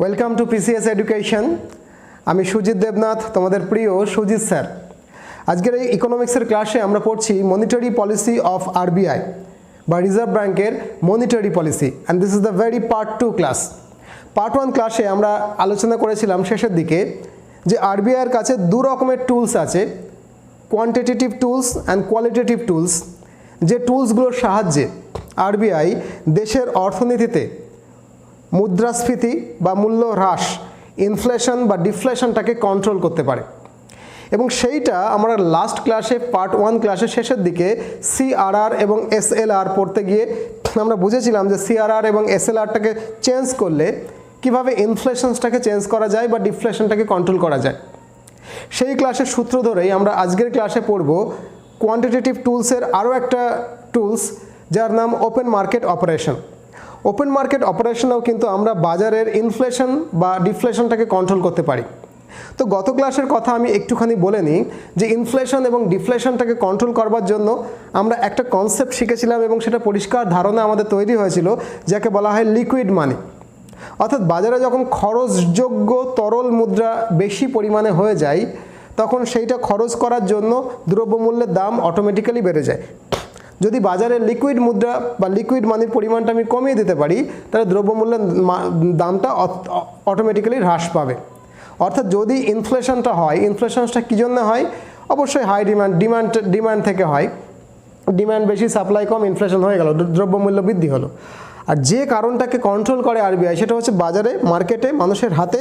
Welcome to PCS education. আমি সুজিত দেবনাথ, তোমাদের প্রিয় সুজিত স্যার। আজকের এই ইকোনমিক্সের ক্লাসে আমরা পড়ছি মনিটারি পলিসি অফ আরবিআই বা রিজার্ভ ব্যাংকের monetary policy, and this is the very part 2 class. Part 1 ক্লাসে আমরা আলোচনা করেছিলাম শেষের দিকে যে আরবিআইয়ের কাছে দু রকমের টুলস আছে, quantitative tools and qualitative tools. যে টুলসগুলোর সাহায্যে আরবিআই দেশের অর্থনীতিতে মুদ্রাস্ফীতি বা মূল্য হ্রাস, ইনফ্লেশন বা ডিফ্লেশনটাকে কন্ট্রোল করতে পারে। এবং সেইটা আমরা লাস্ট ক্লাসে পার্ট 1 ক্লাসের শেষের দিকে সিআরআর এবং এসএলআর পড়তে গিয়ে আমরা বুঝেছিলাম যে সিআরআর এবং এসএলআরটাকে চেঞ্জ করলে কিভাবে ইনফ্লেশনটাকে চেঞ্জ করা যায় বা ডিফ্লেশনটাকে কন্ট্রোল করা যায়। সেই ক্লাসের সূত্র ধরেই আমরা আজকের ক্লাসে পড়ব কোয়ান্টিটেটিভ টুলসের আরও একটা টুলস, যার নাম open market operation. Open market অপারেশনেও কিন্তু আমরা বাজারের ইনফ্লেশন বা ডিফ্লেশনটাকে কন্ট্রোল করতে পারি। তো গত ক্লাসের কথা আমি একটুখানি বলে নিই যে ইনফ্লেশন এবং ডিফ্লেশনটাকে কন্ট্রোল করবার জন্য আমরা একটা কনসেপ্ট শিখেছিলাম এবং সেটা পরিষ্কার ধারণা আমাদের তৈরি হয়েছিল, যাকে বলা হয় লিকুইড মানি। অর্থাৎ বাজারে যখন খরচযোগ্য তরল মুদ্রা বেশি পরিমাণে হয়ে যায় তখন সেইটা খরচ করার জন্য দ্রব্যমূল্যের দাম অটোমেটিক্যালি বেড়ে যায়। যদি বাজারে লিকুইড মুদ্রা বা লিকুইড মানির পরিমাণটা আমি কমিয়ে দিতে পারি তাহলে দ্রব্যমূল্যের দামটা অটোমেটিক্যালি হ্রাস পাবে। অর্থাৎ যদি ইনফ্লেশনটা হয়, ইনফ্লেশনটা কী জন্য হয়? অবশ্যই হাই ডিমান্ড থেকে হয়। ডিমান্ড বেশি, সাপ্লাই কম, ইনফ্লেশন হয়ে গেল, দ্রব্যমূল্য বৃদ্ধি হলো। আর যে কারণটাকে কন্ট্রোল করে আরবিআই সেটা হচ্ছে বাজারে, মার্কেটে মানুষের হাতে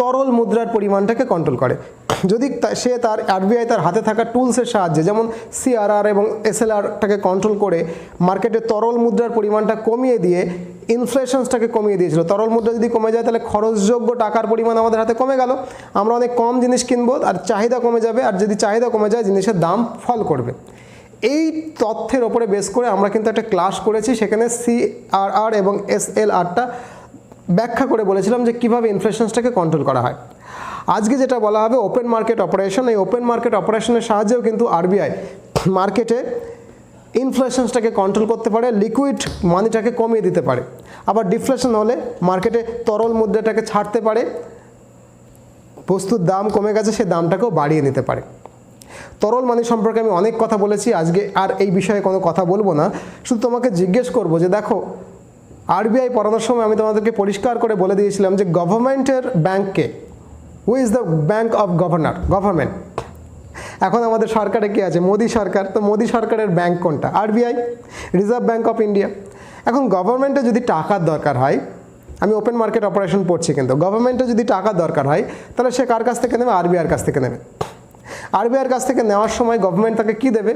তরল মুদ্রার পরিমাণটাকে কন্ট্রোল করে। যদি সে আরবিআই তার হাতে থাকা টুলসের সাহায্যে, যেমন সিআরআর এবং এসএলআরটাকে কন্ট্রোল করে মার্কেটে তরল মুদ্রার পরিমাণটা কমিয়ে দিয়ে ইনফ্লেশনসটাকে কমিয়ে দিয়েছিল। তরল মুদ্রা যদি কমে যায় তাহলে খরচযোগ্য টাকার পরিমাণ আমাদের হাতে কমে গেল, আমরা অনেক কম জিনিস কিনবো আর চাহিদা কমে যাবে, আর যদি চাহিদা কমে যায় জিনিসের দাম ফল করবে। এই তথ্যের ওপরে বেস করে আমরা কিন্তু একটা ক্লাস করেছি, সেখানে সিআরআর এবং এসএলআরটা ব্যাখ্যা করে বলেছিলাম যে কীভাবে ইনফ্লেশনসটাকে কন্ট্রোল করা হয়। আজকে যেটা বলা হবে ওপেন মার্কেট অপারেশন। এই ওপেন মার্কেট অপারেশনের সাহায্যেও কিন্তু আরবিআই মার্কেটে ইনফ্লেশনসটাকে কন্ট্রোল করতে পারে, লিকুইড মানিটাকে কমিয়ে দিতে পারে। আবার ডিফ্লেশন হলে মার্কেটে তরল মুদ্রাটাকে ছাড়তে পারে, বস্তুর দাম কমে গেছে সে দামটাকেও বাড়িয়ে নিতে পারে। তরল মানি সম্পর্কে আমি অনেক কথা বলেছি, আজকে আর এই বিষয়ে কোনো কথা বলবো না। শুধু তোমাকে জিজ্ঞেস করবো যে দেখো, আরবিআই পড়ানোর সময় আমি তোমাদেরকে পরিষ্কার করে বলে দিয়েছিলাম যে গভর্নমেন্টের ব্যাংককে, who is the bank of government. এখন আমাদের সরকারে কি আছে? মোদি সরকার। তো মোদি সরকারের ব্যাংক কোনটা? RBI, reserve bank of India. এখন গভর্নমেন্টে যদি টাকার দরকার হয়, আমি ওপেন মার্কেট অপারেশন পড়ছি, কিন্তু গভর্নমেন্টে যদি টাকার দরকার হয় তাহলে সে কার কাছ থেকে নেবে? আরবিআইয়ের কাছ থেকে নেবে। আরবিআইয়ের কাছ থেকে নেওয়ার সময় গভর্নমেন্ট তাকে কী দেবে?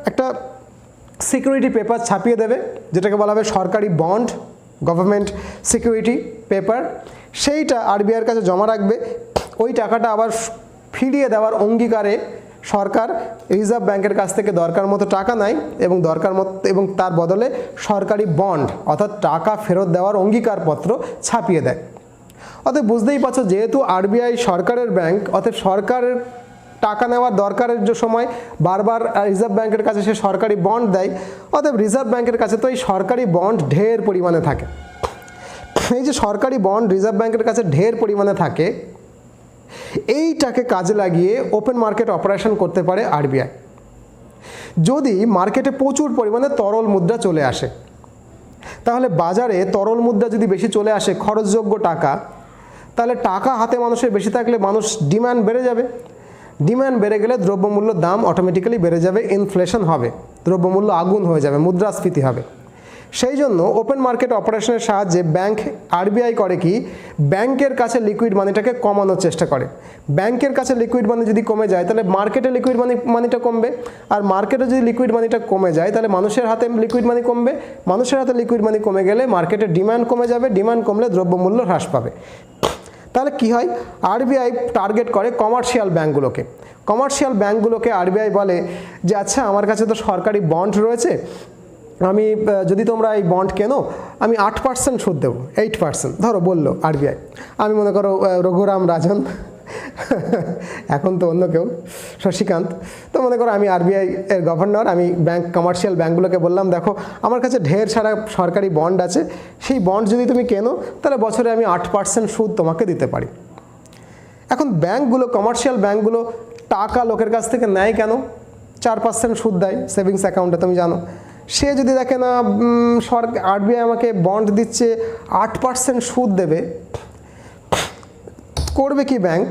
একটা সিকিউরিটি পেপার ছাপিয়ে দেবে, যেটাকে বলা হবে সরকারি বন্ড, গভর্নমেন্ট সিকিউরিটি পেপার। সেইটা আরবিআইয়ের কাছে জমা রাখবে। ওই টাকাটা আবার ফিরিয়ে দেওয়ার অঙ্গীকারে সরকার রিজার্ভ ব্যাংকের কাছ থেকে দরকার মতো টাকা নেয় এবং তার বদলে সরকারি বন্ড অর্থাৎ টাকা ফেরত দেওয়ার অঙ্গীকারপত্র ছাপিয়ে দেয়। অতএব বুঝতেই পারছো, যেহেতু আরবিআই সরকারের ব্যাংক, অতএব সরকারের টাকা নেওয়ার দরকারের যে সময় বারবার রিজার্ভ ব্যাংকের কাছে সে সরকারি বন্ড দেয়, অতএব রিজার্ভ ব্যাংকের কাছে তো এই সরকারি বন্ড ঢের পরিমাণে থাকে। এই যে সরকারি বন্ড রিজার্ভ ব্যাংকের কাছে ঢের পরিমাণে থাকে, এইটাকে কাজে লাগিয়ে ওপেন মার্কেট অপারেশন করতে পারে আরবিআই। যদি মার্কেটে প্রচুর পরিমাণে তরল মুদ্রা চলে আসে, তাহলে বাজারে তরল মুদ্রা যদি বেশি চলে আসে, খরচযোগ্য টাকা, তাহলে টাকা হাতে মানুষের বেশি থাকলে ডিমান্ড বেড়ে যাবে। ডিমান্ড বেড়ে গেলে দ্রব্যমূল্য দাম অটোমেটিক্যালি বেড়ে যাবে, ইনফ্লেশন হবে, দ্রব্যমূল্য আগুন হয়ে যাবে, মুদ্রাস্ফীতি হবে। সেই জন্য ওপেন মার্কেট অপারেশনের সাহায্যে আরবিআই করে কি? ব্যাংকের কাছে লিকুইড মানিটাকে কমানোর চেষ্টা করে। ব্যাংকের কাছে লিকুইড মানি যদি কমে যায় তাহলে মার্কেটে লিকুইড মানিটা কমবে, আর মার্কেটে যদি লিকুইড মানিটা কমে যায় তাহলে মানুষের হাতে লিকুইড মানি কমবে, মানুষের হাতে লিকুইড মানি কমে গেলে মার্কেটে ডিমান্ড কমে যাবে, ডিমান্ড কমলে দ্রব্যমূল্য হ্রাস পাবে। তাহলে কি হয়? আরবিআই টার্গেট করে কমার্শিয়াল ব্যাংকগুলোকে। কমার্শিয়াল ব্যাংকগুলোকে আরবিআই বলে যে আচ্ছা, আমার কাছে তো সরকারি বন্ড রয়েছে, আমি যদি তোমরা এই বন্ড কেনো আমি 8% সুদ দেবো, 8% ধরো বললো আরবিআই। আমি মনে করো রঘুরাম রাজন, এখন তো অন্য কেউ, শশীকান্ত। তো মনে করো আমি আরবিআই এর গভর্নর, আমি ব্যাংক, কমার্শিয়াল ব্যাঙ্কগুলোকে বললাম দেখো আমার কাছে ঢের সারা সরকারি বন্ড আছে, সেই বন্ড যদি তুমি কেনো তাহলে বছরে আমি 8% সুদ তোমাকে দিতে পারি। এখন ব্যাঙ্কগুলো, কমার্শিয়াল ব্যাঙ্কগুলো টাকা লোকের কাছ থেকে নেয় কেন? 4% সুদ দেয় সেভিংস অ্যাকাউন্টে, তুমি জানো। সে যদি দেখে না আরবিআই আমাকে বন্ড দিচ্ছে 8% সুদ দেবে, করবে কি ব্যাংক?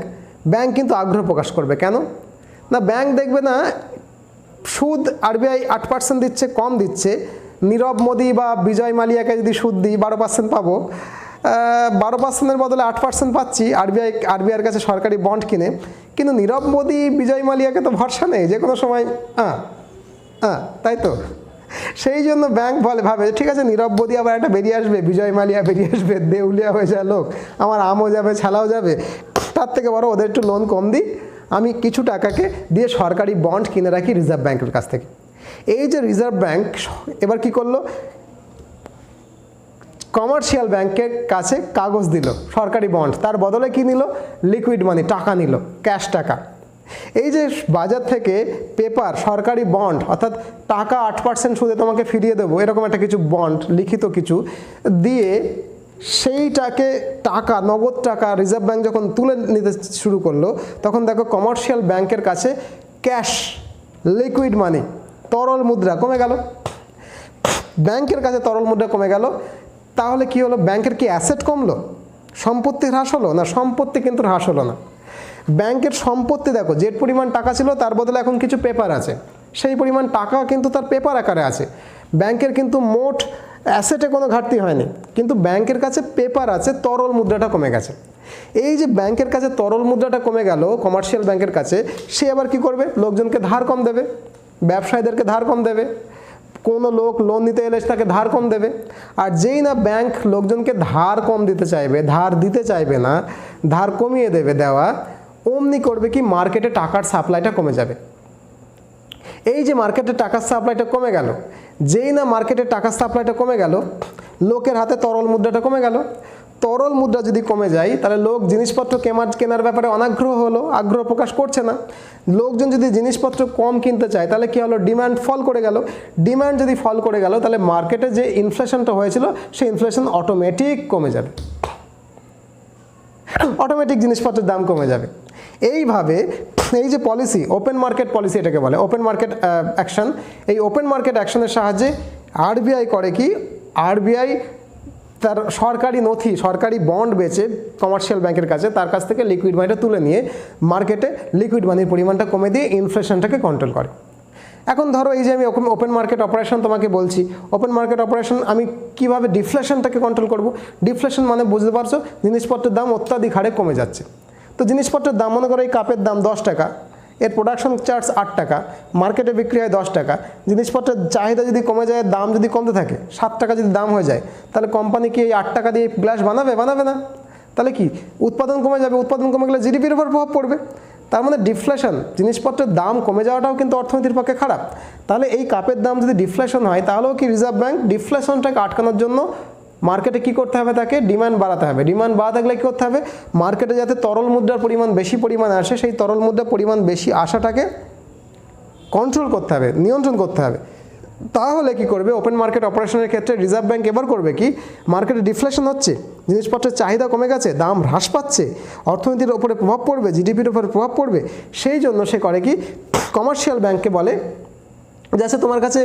ব্যাংক কিন্তু আগ্রহ প্রকাশ করবে। কেন না? ব্যাংক দেখবে না সুদ আরবিআই 8% দিচ্ছে, কম দিচ্ছে, নীরব মোদি বা বিজয় মালিয়াকে যদি সুদ দিই 12% পাবো, 12%-এর বদলে 8% পাচ্ছি আরবিআইয়ের কাছে সরকারি বন্ড কিনে। কিন্তু নীরব মোদি, বিজয় মালিয়াকে তো ভরসা নেই, যে কোনো সময় তাই তো। সেই জন্য ব্যাংক ভাবে ঠিক আছে নীরব মোদি আবার একটা বেরিয়ে আসবে, বিজয় মালিয়া বেরিয়ে আসবে, দেউলিয়া হয়ে যায় লোক, আমার আমও যাবে, ছালাও যাবে, তার থেকে বড় ওদের একটু লোন কম দিই, আমি কিছু টাকাকে দিয়ে সরকারি বন্ড কিনে রাখি রিজার্ভ ব্যাংকের কাছ থেকে। এই যে রিজার্ভ ব্যাংক এবার কি করলো, কমার্শিয়াল ব্যাংকের কাছে কাগজ দিল সরকারি বন্ড, তার বদলে কি নিল? লিকুইড মানি, টাকা নিল, ক্যাশ টাকা। এই যে বাজার থেকে পেপার, সরকারি বন্ড, অর্থাৎ টাকা 8% সুদে তোমাকে ফিরিয়ে দেবো এরকম একটা কিছু বন্ড, লিখিত কিছু দিয়ে সেইটাকে টাকা, নগদ টাকা রিজার্ভ ব্যাংক যখন তুলে নিতে শুরু করলো, তখন দেখো কমার্শিয়াল ব্যাংকের কাছে ক্যাশ, লিকুইড মানি, তরল মুদ্রা কমে গেল। ব্যাংকের কাছে তরল মুদ্রা কমে গেল, তাহলে কি হলো? ব্যাংকের কি অ্যাসেট কমলো? সম্পত্তি হ্রাস হলো? না, সম্পত্তি কিন্তু হ্রাস হলো না। ব্যাংকের সম্পত্তি দেখো, যে পরিমাণ টাকা ছিল তার বদলে এখন কিছু পেপার আছে, সেই পরিমাণ টাকা কিন্তু তার পেপার আকারে আছে। ব্যাংকের কিন্তু মোট অ্যাসেটে কোনো ঘাটতি হয়নি, কিন্তু ব্যাংকের কাছে পেপার আছে, তরল মুদ্রাটা কমে গেছে। এই যে ব্যাংকের কাছে তরল মুদ্রাটা কমে গেল কমার্শিয়াল ব্যাংকের কাছে, সে আবার কি করবে? লোকজনকে ধার কম দেবে, ব্যবসায়ীদেরকে ধার কম দেবে, কোনো লোক লোন নিতে এলে তাকে ধার কম দেবে। আর যেই না ব্যাংক লোকজনকে ধার কম দিতে চাইবে, ধার দিতে চাইবে না, ধার কমিয়ে দেবে দেওয়া, অমনি করবে কি? মার্কেটে টাকার সাপ্লাইটা কমে যাবে। এই যে মার্কেটে টাকার সাপ্লাইটা কমে গেল, যেই না মার্কেটে টাকার সাপ্লাইটা কমে গেল, লোকের হাতে তরল মুদ্রাটা কমে গেল। তরল মুদ্রা যদি কমে যায় তাহলে লোক জিনিসপত্র কেনার ব্যাপারে অনাগ্রহ হলো, আগ্রহ প্রকাশ করছে না। লোকজন যদি জিনিসপত্র কম কিনতে চায় তাহলে কি হলো? ডিমান্ড ফল করে গেল। ডিমান্ড যদি ফল করে গেল তাহলে মার্কেটে যে ইনফ্লেশনটা হয়েছিল সেই ইনফ্লেশন অটোমেটিক কমে যাবে, অটোমেটিক জিনিসপত্রের দাম কমে যাবে। এইভাবে এই যে পলিসি, ওপেন মার্কেট পলিসি এটাকে বলে, ওপেন মার্কেট অ্যাকশন। এই ওপেন মার্কেট অ্যাকশনের সাহায্যে আরবিআই করে কি? আরবিআই তার সরকারি নথি, সরকারি বন্ড বেচে কমার্শিয়াল ব্যাংকের কাছে, তার কাছ থেকে লিকুইড মানিটা তুলে নিয়ে মার্কেটে লিকুইড মানির পরিমাণটা কমে দিয়ে ইনফ্লেশনটাকে কন্ট্রোল করে। এখন ধরো এই যে আমি ওপেন মার্কেট অপারেশন তোমাকে বলছি, ওপেন মার্কেট অপারেশন আমি কিভাবে ডিফ্লেশনটাকে কন্ট্রোল করব? ডিফ্লেশন মানে বুঝতে পারছো, জিনিসপত্রের দাম অত্যাধিক হারে কমে যাচ্ছে। তো জিনিসপত্রের দাম, মনে করো এই কাপের দাম 10 টাকা, এর প্রোডাকশন চার্জ 8 টাকা, মার্কেটে বিক্রি হয় 10 টাকা। জিনিসপত্রের চাহিদা যদি কমে যায়, দাম যদি কমতে থাকে, 7 টাকা যদি দাম হয়ে যায়, তাহলে কোম্পানি কি এই 8 টাকা দিয়ে গ্লাস বানাবে না। তাহলে কি? উৎপাদন কমে যাবে, উৎপাদন কমে গেলে জিডিপির উপর প্রভাব পড়বে। তার মানে ডিফ্লেশন, জিনিসপত্রের দাম কমে যাওয়াটাও কিন্তু অর্থনীতির পক্ষে খারাপ। তাহলে এই কাপের দাম যদি ডিফ্লেশন হয়, তাহলেও কি রিজার্ভ ব্যাংক ডিফ্লেশনটাকে আটকানোর জন্য মার্কেটে কি করতে হবে? তাকে ডিমান্ড বাড়াতে হবে। ডিমান্ড বাড়াতে গেলে কী করতে হবে? মার্কেটে যাতে তরল মুদ্রার পরিমাণ বেশি পরিমাণে আসে, সেই তরল মুদ্রার পরিমাণ বেশি আসাটাকে কন্ট্রোল করতে হবে, নিয়ন্ত্রণ করতে হবে। তাহলে কি করবে? ওপেন মার্কেট অপারেশনের ক্ষেত্রে রিজার্ভ ব্যাংক এবার করবে কি? মার্কেটে ডিফ্লেশন হচ্ছে, জিনিসপত্রের চাহিদা কমে গেছে, দাম হ্রাস পাচ্ছে, অর্থনীতির উপরে প্রভাব পড়বে, জিডিপির উপরে প্রভাব পড়বে। সেই জন্য সে করে কি? কমার্শিয়াল ব্যাংককে বলে যে আচ্ছা তোমার কাছে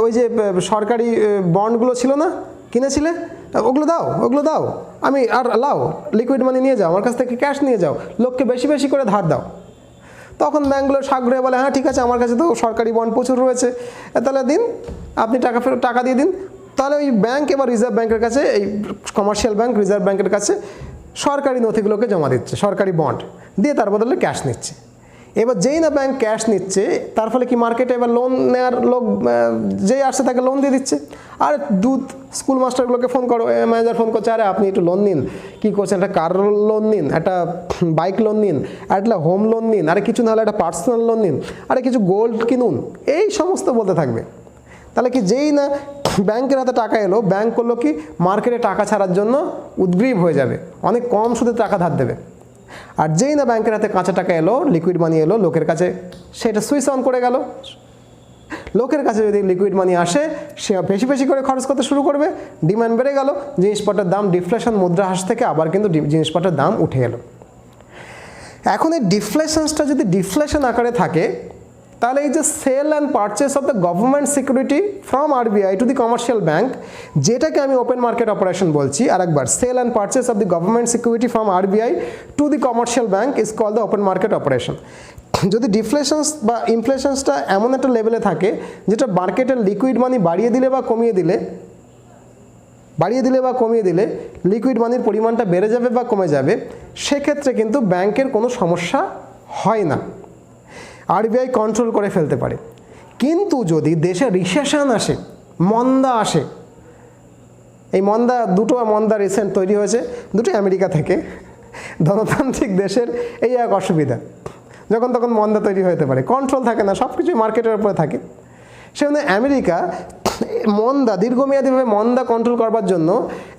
ওই যে সরকারি বন্ডগুলো ছিল না, কিনেছিলে, ওগুলো দাও, আমি আর লাও, লিকুইড মানি নিয়ে যাও, আমার কাছ থেকে ক্যাশ নিয়ে যাও, লোককে বেশি বেশি করে ধার দাও। তখন ব্যাঙ্কগুলো সাগ্রহে বলে হ্যাঁ ঠিক আছে, আমার কাছে তো সরকারি বন্ড প্রচুর রয়েছে, তাহলে দিন, আপনি টাকা দিয়ে দিন। তাহলে ওই ব্যাংক এবার রিজার্ভ ব্যাংকের কাছে, এই কমার্শিয়াল ব্যাংক রিজার্ভ ব্যাংকের কাছে সরকারি নথিগুলোকে জমা দিচ্ছে, সরকারি বন্ড দিয়ে তার বদলে ক্যাশ নিচ্ছে। এবার যেই না ব্যাংক ক্যাশ নিচ্ছে, তার ফলে কি মার্কেটে এবার লোন নেওয়ার লোক যেই আসছে তাকে লোন দিয়ে দিচ্ছে। আর স্কুল মাস্টারগুলোকে ফোন করো, ম্যানেজার ফোন করছে, আরে আপনি একটু লোন নিন, কী করছেন, একটা কার লোন নিন, একটা বাইক লোন নিন, আর একটা হোম লোন নিন, আরে কিছু না হলে একটা পার্সোনাল লোন নিন, আরে কিছু গোল্ড কিনুন, এই সমস্ত বলতে থাকবে। তাহলে কি যেই না ব্যাংকের হাতে টাকা এলো, ব্যাংক করলো কি? মার্কেটে টাকা ছাড়ার জন্য উদ্গ্রীব হয়ে যাবে, অনেক কম সুদে টাকা ধার দেবে। আর যেই না ব্যাংকের হাতে কাঁচা টাকা এলো, লিকুইড মানি এলো লোকের কাছে, সেটা সুইচ অন করে গেল। লোকের কাছে যদি লিকুইড মানি আসে, সে বেশি বেশি করে খরচ করতে শুরু করবে, ডিমান্ড বেড়ে গেল, জিনিসপত্রের দাম ডিফ্লেশন মুদ্রা হ্রাস থেকে আবার কিন্তু জিনিসপত্রের দাম উঠে এলো। এখন এই ডিফ্লেশনসটা যদি ডিফ্লেশন আকারে থাকে, তাহলে এই যে sale and purchase of the government security from RBI to the commercial bank, যেটাকে আমি ওপেন মার্কেট অপারেশন বলছি, আরেকবার sale and purchase of the government security from RBI to the commercial bank is call the open market operation. যদি deflations বা ইনফ্লেশনসটা এমন একটা লেভেলে থাকে যেটা মার্কেটের লিকুইড মানি বাড়িয়ে দিলে বা কমিয়ে দিলে লিকুইড মানির পরিমাণটা বেড়ে যাবে বা কমে যাবে, সেক্ষেত্রে কিন্তু ব্যাংকের কোনো সমস্যা হয় না, আরবিআই কন্ট্রোল করে ফেলতে পারে। কিন্তু যদি দেশে রিসেশন আসে, মন্দা আসে, এই দুটো মন্দা রিসেন্ট তৈরি হয়েছে, দুটো আমেরিকা থেকে, ধনতান্ত্রিক দেশের এই এক অসুবিধা, যখন তখন মন্দা তৈরি হতে পারে, কন্ট্রোল থাকে না, সব কিছু মার্কেটের উপরে থাকে। সেখানে আমেরিকা দীর্ঘমেয়াদীভাবে মন্দা কন্ট্রোল করবার জন্য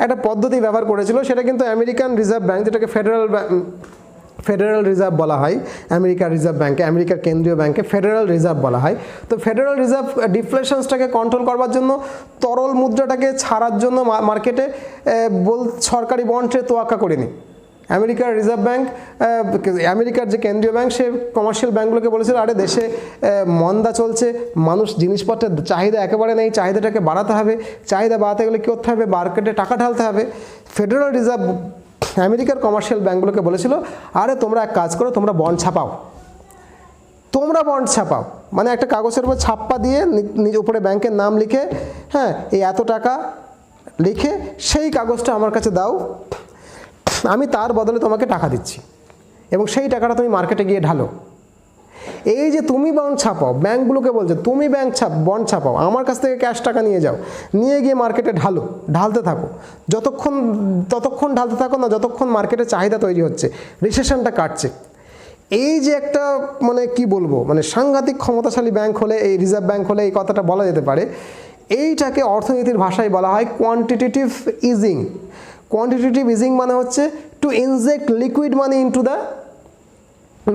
একটা পদ্ধতি ব্যবহার করেছিল, সেটা কিন্তু আমেরিকান রিজার্ভ ব্যাংক, যেটাকে ফেডারেল রিজার্ভ বলা হয়, আমেরিকার রিজার্ভ ব্যাংকে, আমেরিকার কেন্দ্রীয় ব্যাংকে ফেডারেল রিজার্ভ বলা হয়। তো ফেডারেল রিজার্ভ ডিফ্লেশনসটাকে কন্ট্রোল করবার জন্য, তরল মুদ্রাটাকে ছাড়ার জন্য মার্কেটে সরকারি বন্ডে তোয়াক্কা করেনি। আমেরিকার রিজার্ভ ব্যাংক, আমেরিকার যে কেন্দ্রীয় ব্যাংক, সে কমার্শিয়াল ব্যাংকগুলোকে বলেছিল, আরে দেশে মন্দা চলছে, মানুষ জিনিসপত্রের চাহিদা একেবারে নেই, চাহিদাটাকে বাড়াতে হবে, চাহিদা বাড়াতে গেলে কী করতে হবে, মার্কেটে টাকা ঢালতে হবে। ফেডারেল রিজার্ভ আমেরিকার কমার্শিয়াল ব্যাংকগুলোকে বলেছিল, আরে তোমরা এক কাজ করো, তোমরা বন্ড ছাপাও, মানে একটা কাগজের উপর ছাপ্পা দিয়ে নিজের উপরে ব্যাংকের নাম লিখে, হ্যাঁ, এই এত টাকা লিখে সেই কাগজটা আমার কাছে দাও, আমি তার বদলে তোমাকে টাকা দিচ্ছি এবং সেই টাকাটা তুমি মার্কেটে গিয়ে ঢালো। এই যে তুমি বন্ড ছাপাও, ব্যাংকগুলোকে বলছে তুমি বন্ড ছাপাও, আমার কাছ থেকে ক্যাশ টাকা নিয়ে যাও, নিয়ে গিয়ে মার্কেটে ঢালতে থাকো, ততক্ষণ ঢালতে থাকো না যতক্ষণ মার্কেটে চাহিদা তৈরি হচ্ছে, রিসেশনটা কাটছে। এই যে একটা মানে কি বলবো, মানে সাংঘাতিক ক্ষমতাশালী ব্যাংক হলে, এই রিজার্ভ ব্যাংক হলে এই কথাটা বলা যেতে পারে। এইটাকে অর্থনীতির ভাষায় বলা হয় কোয়ান্টিটেটিভ ইজিং। কোয়ান্টিটেটিভ ইজিং মানে হচ্ছে to inject liquid money into the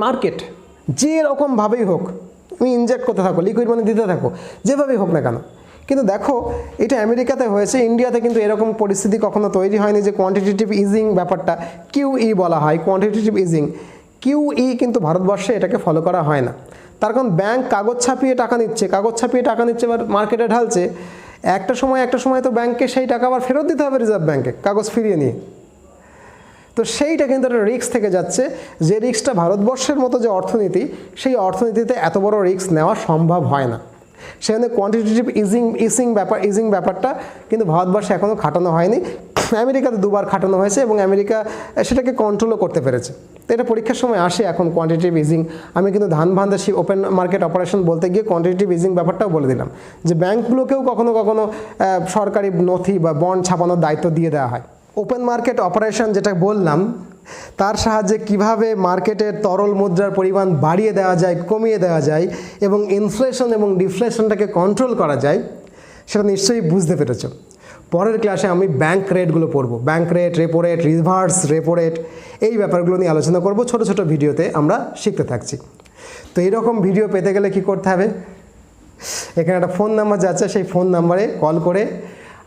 market. যে রকমভাবেই হোক তুমি ইনজেক্ট করতে থাকো, লিকুইড মানি দিতে থাকো, যেভাবেই হোক না কেন। কিন্তু দেখো, এটা আমেরিকাতে হয়েছে, ইন্ডিয়াতে কিন্তু এরকম পরিস্থিতি কখনো তৈরি হয়নি যে কোয়ান্টিটেটিভ ইজিং ব্যাপারটা QE বলা হয়, কোয়ান্টিটেটিভ ইজিং। QE কিন্তু ভারতবর্ষে এটাকে ফলো করা হয় না। তার কারণ ব্যাংক কাগজ ছাপিয়ে টাকা নিচ্ছে, এবার মার্কেটে ঢালছে। একটা সময় তো ব্যাংকে সেই টাকা আবার ফেরত দিতে হবে রিজার্ভ ব্যাংকে, কাগজ ফিরিয়ে নিয়ে। তো সেইটা কিন্তু একটা রিস্ক থেকে যাচ্ছে, যে রিস্কটা ভারতবর্ষের মতো যে অর্থনীতি, সেই অর্থনীতিতে এত বড় রিস্ক নেওয়া সম্ভব হয় না। সেখানে কোয়ান্টিটেটিভ ইজিং ব্যাপারটা কিন্তু ভারতবর্ষে এখনও খাটানো হয়নি। আমেরিকাতে 2বার খাটানো হয়েছে এবং আমেরিকা সেটাকে কন্ট্রোলও করতে পেরেছে। তো এটা পরীক্ষার সময় আসে এখন কোয়ান্টিটেটিভ ইজিং। আমি কিন্তু ধানভান্ডার ওপেন মার্কেট অপারেশন বলতে গিয়ে কোয়ান্টিটেটিভ ইজিং ব্যাপারটাও বলে দিলাম, যে ব্যাংকগুলোকেও কখনো কখনো সরকারি নথি বা বন্ড ছাপানোর দায়িত্ব দিয়ে দেওয়া হয়। ওপেন মার্কেট অপারেশন যেটা বললাম, তার সাহায্যে কিভাবে মার্কেটের তরল মুদ্রার পরিমাণ বাড়িয়ে দেওয়া যায়, কমিয়ে দেওয়া যায় এবং ইনফ্লেশন এবং ডিফ্লেশনটাকে কন্ট্রোল করা যায়, সেটা নিশ্চয়ই বুঝতে পেরেছ। পরের ক্লাসে আমি ব্যাংক রেটগুলো পড়ব, bank rate, repo rate, reverse repo rate, এই ব্যাপারগুলো নিয়ে আলোচনা করব। ছোট ছোট ভিডিওতে আমরা শিখতে থাকছি। তো এইরকম ভিডিও পেতে গেলে কি করতে হবে, এখানে একটা ফোন নাম্বার যাচ্ছে, সেই ফোন নাম্বারে কল করে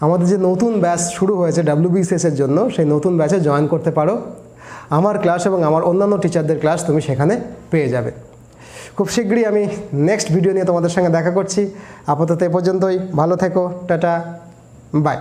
আমাদের যে নতুন ব্যাচ শুরু হয়েছে WBCS-এর জন্য, সেই নতুন ব্যাচে জয়েন করতে পারো। আমার ক্লাস এবং আমার অন্যান্য টিচারদের ক্লাস তুমি সেখানে পেয়ে যাবে। খুব শীঘ্রই আমি নেক্সট ভিডিও নিয়ে তোমাদের সঙ্গে দেখা করছি। আপাতত এ পর্যন্তই, ভালো থেকো, টাটা, বাই।